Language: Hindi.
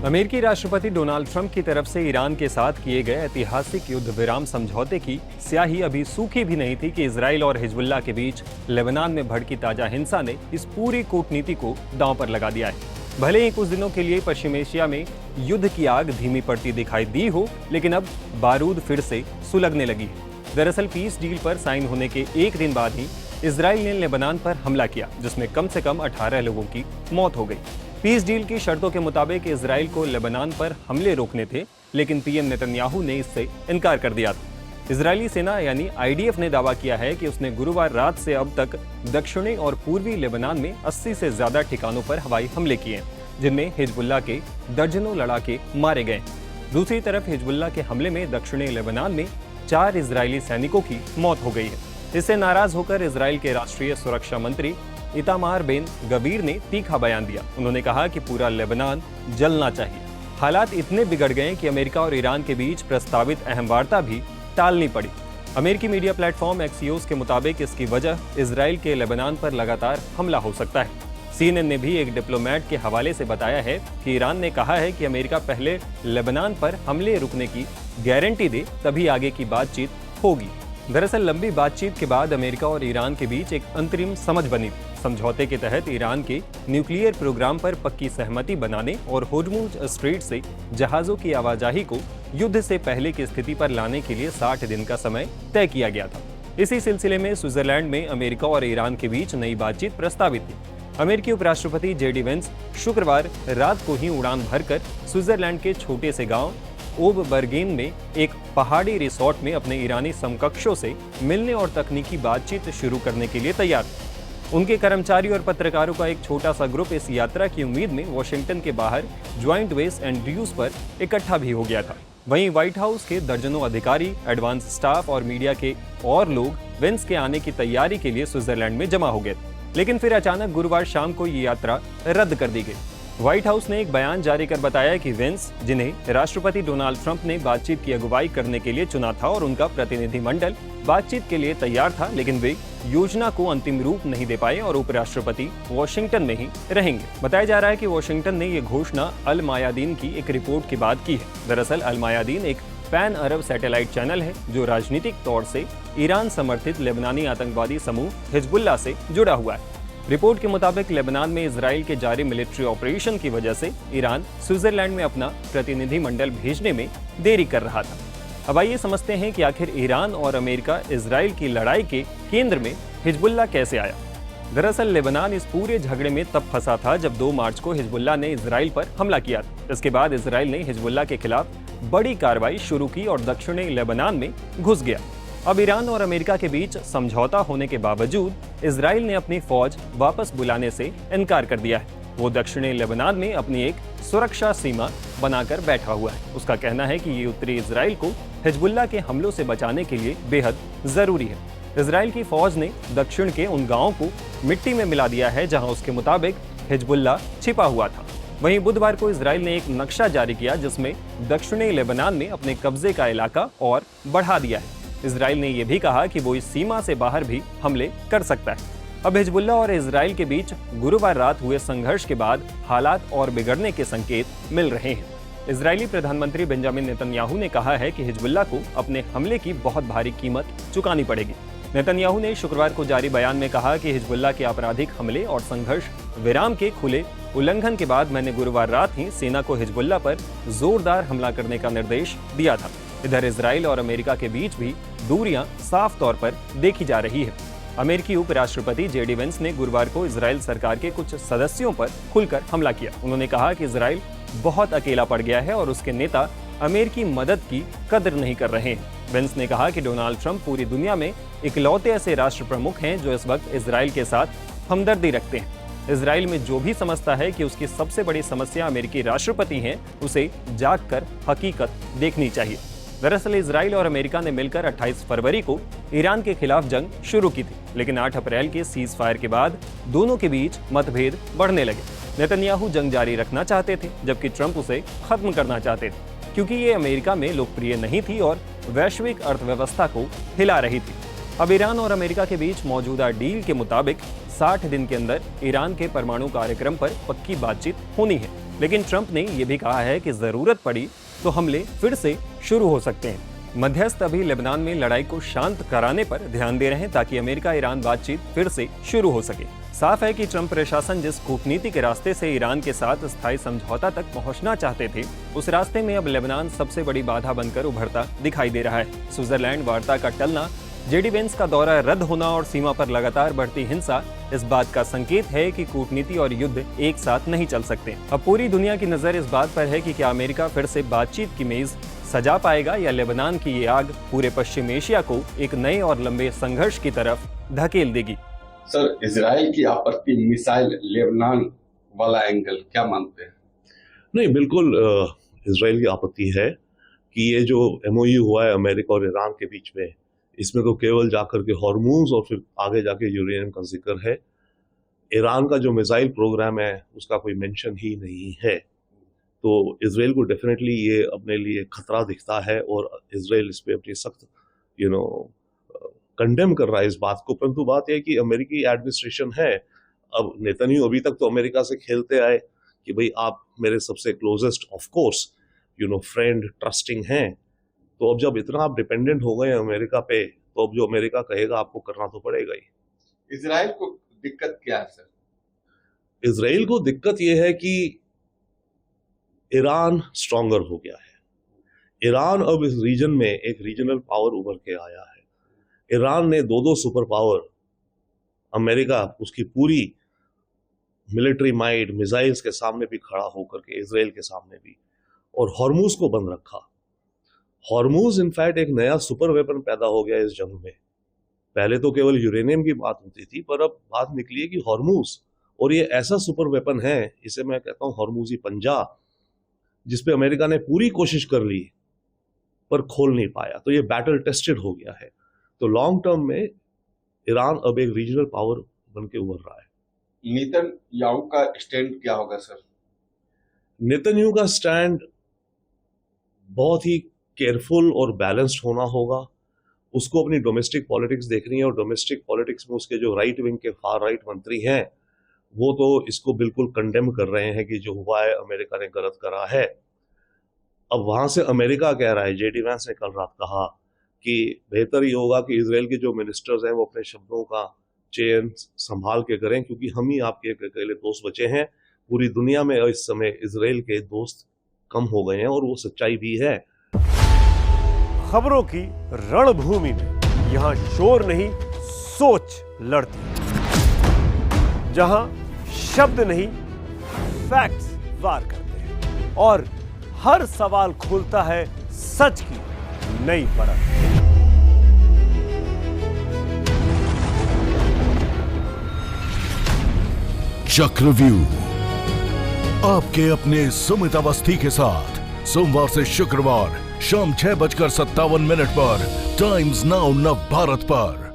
अमेरिकी राष्ट्रपति डोनाल्ड ट्रंप की तरफ से ईरान के साथ किए गए ऐतिहासिक युद्ध विराम समझौते की स्याही अभी सूखी भी नहीं थी कि इजराइल और हिजबुल्लाह के बीच लेबनान में भड़की ताजा हिंसा ने इस पूरी कूटनीति को दांव पर लगा दिया है। भले ही कुछ दिनों के लिए पश्चिम एशिया में युद्ध की आग धीमी पड़ती दिखाई दी हो, लेकिन अब बारूद फिर से सुलगने लगी है। दरअसल पीस डील पर साइन होने के एक दिन बाद ही इजराइल ने लेबनान पर हमला किया, जिसमें कम से कम 18 लोगों की मौत हो गई। पीस डील की शर्तों के मुताबिक इजराइल को लेबनान पर हमले रोकने थे, लेकिन पीएम नेतन्याहू ने इससे इनकार कर दिया था। इजरायली सेना यानी आईडीएफ ने दावा किया है कि उसने गुरुवार रात से अब तक दक्षिणी और पूर्वी लेबनान में 80 से ज्यादा ठिकानों पर हवाई हमले किए, जिनमें हिजबुल्लाह के दर्जनों लड़ाके मारे गए। दूसरी तरफ हिजबुल्लाह के हमले में दक्षिणी लेबनान में 4 इजरायली सैनिकों की मौत हो गई है। इससे नाराज होकर इजराइल के राष्ट्रीय सुरक्षा मंत्री इतामार बेन गवीर ने तीखा बयान दिया। उन्होंने कहा कि पूरा लेबनान जलना चाहिए। हालात इतने बिगड़ गए कि अमेरिका और ईरान के बीच प्रस्तावित अहम वार्ता भी टालनी पड़ी। अमेरिकी मीडिया प्लेटफॉर्म एक्सियोस के मुताबिक इसकी वजह इजराइल के लेबनान पर लगातार हमला हो सकता है। CNN ने भी एक डिप्लोमेट के हवाले से बताया है कि ईरान ने कहा है कि अमेरिका पहले लेबनान पर हमले रुकने की गारंटी दे, तभी आगे की बातचीत होगी। दरअसल लंबी बातचीत के बाद अमेरिका और ईरान के बीच एक अंतरिम समझ बनी थी। समझौते के तहत ईरान के न्यूक्लियर प्रोग्राम पर पक्की सहमति बनाने और होर्मुज स्ट्रेट से जहाजों की आवाजाही को युद्ध से पहले की स्थिति पर लाने के लिए 60 दिन का समय तय किया गया था। इसी सिलसिले में स्विट्जरलैंड में अमेरिका और ईरान के बीच नई बातचीत प्रस्तावित थी। अमेरिकी उपराष्ट्रपति JD वेंस शुक्रवार रात को ही उड़ान भरकर स्विट्जरलैंड के छोटे से गांव ओबबर्गेन में एक पहाड़ी रिसोर्ट में अपने ईरानी समकक्षों से मिलने और तकनीकी बातचीत शुरू करने के लिए तैयार थे। उनके कर्मचारी और पत्रकारों का एक छोटा सा ग्रुप इस यात्रा की उम्मीद में वॉशिंगटन के बाहर ज्वाइंट बेस एंड्रयूज पर इकट्ठा भी हो गया था। वहीं व्हाइट हाउस के दर्जनों अधिकारी, एडवांस स्टाफ और मीडिया के और लोग वेंस के आने की तैयारी के लिए स्विट्जरलैंड में जमा हो गए। लेकिन फिर अचानक गुरुवार शाम को ये यात्रा रद्द कर दी गई। व्हाइट हाउस ने एक बयान जारी कर बताया कि वेंस, जिन्हें राष्ट्रपति डोनाल्ड ट्रंप ने बातचीत की अगुवाई करने के लिए चुना था और उनका प्रतिनिधिमंडल बातचीत के लिए तैयार था, लेकिन वे योजना को अंतिम रूप नहीं दे पाए और उपराष्ट्रपति वॉशिंगटन में ही रहेंगे। बताया जा रहा है कि वॉशिंगटन ने ये घोषणा अल मायादीन की एक रिपोर्ट के बाद की है। दरअसल अल मायादीन एक पैन अरब सैटेलाइट चैनल है जो राजनीतिक तौर से ईरान समर्थित लेबनानी आतंकवादी समूह हिजबुल्लाह से जुड़ा हुआ है। रिपोर्ट के मुताबिक लेबनान में इजराइल के जारी मिलिट्री ऑपरेशन की वजह से ईरान स्विट्जरलैंड में अपना प्रतिनिधिमंडल भेजने में देरी कर रहा था। अब आइए समझते हैं कि आखिर ईरान और अमेरिका इजराइल की लड़ाई के केंद्र में हिजबुल्लाह कैसे आया। दरअसल लेबनान इस पूरे झगड़े में तब फंसा था जब 2 मार्च को हिजबुल्लाह ने इजराइल पर हमला किया था। इसके बाद इजराइल ने हिजबुल्लाह के खिलाफ बड़ी कार्रवाई शुरू की और दक्षिणी लेबनान में घुस गया। अब ईरान और अमेरिका के बीच समझौता होने के बावजूद इजराइल ने अपनी फौज वापस बुलाने से इनकार कर दिया है। वो दक्षिणी लेबनान में अपनी एक सुरक्षा सीमा बनाकर बैठा हुआ है। उसका कहना है कि ये उत्तरी इजराइल को हिजबुल्लाह के हमलों से बचाने के लिए बेहद जरूरी है। इजराइल की फौज ने दक्षिण के उन गांवों को मिट्टी में मिला दिया है जहां उसके मुताबिक हिजबुल्लाह छिपा हुआ था। वहीं बुधवार को इजराइल ने एक नक्शा जारी किया जिसमें दक्षिणी लेबनान में अपने कब्जे का इलाका और बढ़ा दिया है। इजराइल ने यह भी कहा कि वो इस सीमा से बाहर भी हमले कर सकता है। अब हिजबुल्लाह और इजराइल के बीच गुरुवार रात हुए संघर्ष के बाद हालात और बिगड़ने के संकेत मिल रहे हैं। इजरायली प्रधानमंत्री बेंजामिन नेतन्याहू ने कहा है कि हिजबुल्लाह को अपने हमले की बहुत भारी कीमत चुकानी पड़ेगी। नेतन्याहू ने शुक्रवार को जारी बयान में कहा कि हिजबुल्लाह के आपराधिक हमले और संघर्ष विराम के खुले उल्लंघन के बाद मैंने गुरुवार रात ही सेना को हिजबुल्लाह पर जोरदार हमला करने का निर्देश दिया था। इधर इजराइल और अमेरिका के बीच भी दूरियां साफ तौर पर देखी जा रही है। अमेरिकी उपराष्ट्रपति JD वेंस ने गुरुवार को इजराइल सरकार के कुछ सदस्यों पर खुलकर हमला किया। उन्होंने कहा कि इजराइल बहुत अकेला पड़ गया है और उसके नेता अमेरिकी मदद की कदर नहीं कर रहे हैं। वेंस ने कहा कि डोनाल्ड ट्रंप पूरी दुनिया में इकलौते ऐसे राष्ट्र प्रमुख हैं जो इस वक्त इजराइल के साथ हमदर्दी रखते हैं। इजराइल में जो भी समझता है कि उसकी सबसे बड़ी समस्या अमेरिकी राष्ट्रपति हैं, उसे जागकर हकीकत देखनी चाहिए। दरअसल इजराइल और अमेरिका ने मिलकर 28 फरवरी को ईरान के खिलाफ जंग शुरू की थी, लेकिन 8 अप्रैल के सीज फायर के बाद दोनों के बीच मतभेद बढ़ने लगे। नेतन्याहू जंग जारी रखना चाहते थे, जबकि ट्रंप उसे खत्म करना चाहते थे, क्योंकि ये अमेरिका में लोकप्रिय नहीं थी और वैश्विक अर्थव्यवस्था को हिला रही थी। अब ईरान और अमेरिका के बीच मौजूदा डील के मुताबिक 60 दिन के अंदर ईरान के परमाणु कार्यक्रम पर पक्की बातचीत होनी है। लेकिन ट्रंप ने यह भी कहा है कि जरूरत पड़ी तो हमले फिर से शुरू हो सकते हैं। मध्यस्थ अभी लेबनान में लड़ाई को शांत कराने पर ध्यान दे रहे हैं ताकि अमेरिका ईरान बातचीत फिर से शुरू हो सके। साफ है कि ट्रंप प्रशासन जिस कूटनीति के रास्ते से ईरान के साथ स्थायी समझौता तक पहुंचना चाहते थे, उस रास्ते में अब लेबनान सबसे बड़ी बाधा बनकर उभरता दिखाई दे रहा है। स्विट्जरलैंड वार्ता का टलना, जेडी वेंस का दौरा रद्द होना और सीमा पर लगातार बढ़ती हिंसा इस बात का संकेत है कि कूटनीति और युद्ध एक साथ नहीं चल सकते। अब पूरी दुनिया की नजर इस बात पर है कि क्या अमेरिका फिर से बातचीत की मेज सजा पाएगा या लेबनान की ये आग पूरे पश्चिम एशिया को एक नए और लंबे संघर्ष की तरफ धकेल देगी। सर, इजराइल की आपत्ति मिसाइल लेबनान वाला एंगल क्या मानते हैं? नहीं, बिल्कुल इजराइल की आपत्ति है कि ये जो एमओयू हुआ है अमेरिका और ईरान के बीच में, इसमें तो केवल जाकर के हॉर्मूज और फिर आगे जाके यूरेनियम का जिक्र है। ईरान का जो मिसाइल प्रोग्राम है उसका कोई मेंशन ही नहीं है। तो इजराइल को डेफिनेटली ये अपने लिए खतरा दिखता है और इजराइल इस पे अपनी सख्त कंडेम कर रहा है इस बात को। परंतु बात यह कि अमेरिकी एडमिनिस्ट्रेशन है, अब नेतन्याहू अभी तक तो अमेरिका से खेलते आए कि भाई आप मेरे सबसे closest of course friend trusting हैं, तो अब जब इतना आप डिपेंडेंट हो गए अमेरिका पे, तो अब जो अमेरिका कहेगा आपको करना तो पड़ेगा ही। इजराइल को दिक्कत क्या है सर? इजराइल को दिक्कत यह है कि ईरान स्ट्रॉन्गर हो गया है। ईरान अब इस रीजन में एक रीजनल पावर उभर के आया है। ईरान ने दो सुपर पावर, अमेरिका उसकी पूरी मिलिट्री माइट मिसाइल्स के सामने भी खड़ा होकर के, इजराइल के सामने भी, और हॉर्मूज को बंद रखा। हॉर्मूज इनफैक्ट एक नया सुपर वेपन पैदा हो गया इस जंग में। पहले तो केवल यूरेनियम की बात होती थी, पर अब बात निकली है कि हॉर्मूज, और ये ऐसा सुपर वेपन है, इसे मैं कहता हूं हॉर्मूजी पंजा, जिसपे अमेरिका ने पूरी कोशिश कर ली पर खोल नहीं पाया। तो ये बैटल टेस्टेड हो गया है। तो लॉन्ग टर्म में ईरान अब एक रीजनल पावर बन के उभर रहा है। नेतन्याहू का स्टैंड क्या होगा सर? नेतन्याहू का स्टैंड बहुत ही केयरफुल और बैलेंस्ड होना होगा। उसको अपनी डोमेस्टिक पॉलिटिक्स देखनी है, और डोमेस्टिक पॉलिटिक्स में उसके जो राइट विंग के फार राइट मंत्री हैं वो तो इसको बिल्कुल कंडेम कर रहे हैं कि जो हुआ है अमेरिका ने गलत करा है। अब वहां से अमेरिका कह रहा है, जेडी वैंस ने कल रात कहा कि बेहतर ये होगा कि इजराइल के जो मिनिस्टर्स हैं वो अपने शब्दों का चयन संभाल के करें, क्योंकि हम ही आपके अकेले दोस्त बचे हैं। पूरी दुनिया में इस समय इजराइल के दोस्त कम हो गए हैं, और वो सच्चाई भी है। खबरों की रणभूमि में यहां शोर नहीं, सोच लड़ती है। जहां शब्द नहीं, फैक्ट्स वार करते हैं, और हर सवाल खोलता है सच की नई परत। चक्रव्यूह आपके अपने सुमित अवस्थी के साथ सोमवार से शुक्रवार शाम 6:57 पर टाइम्स नाउ नव भारत पर।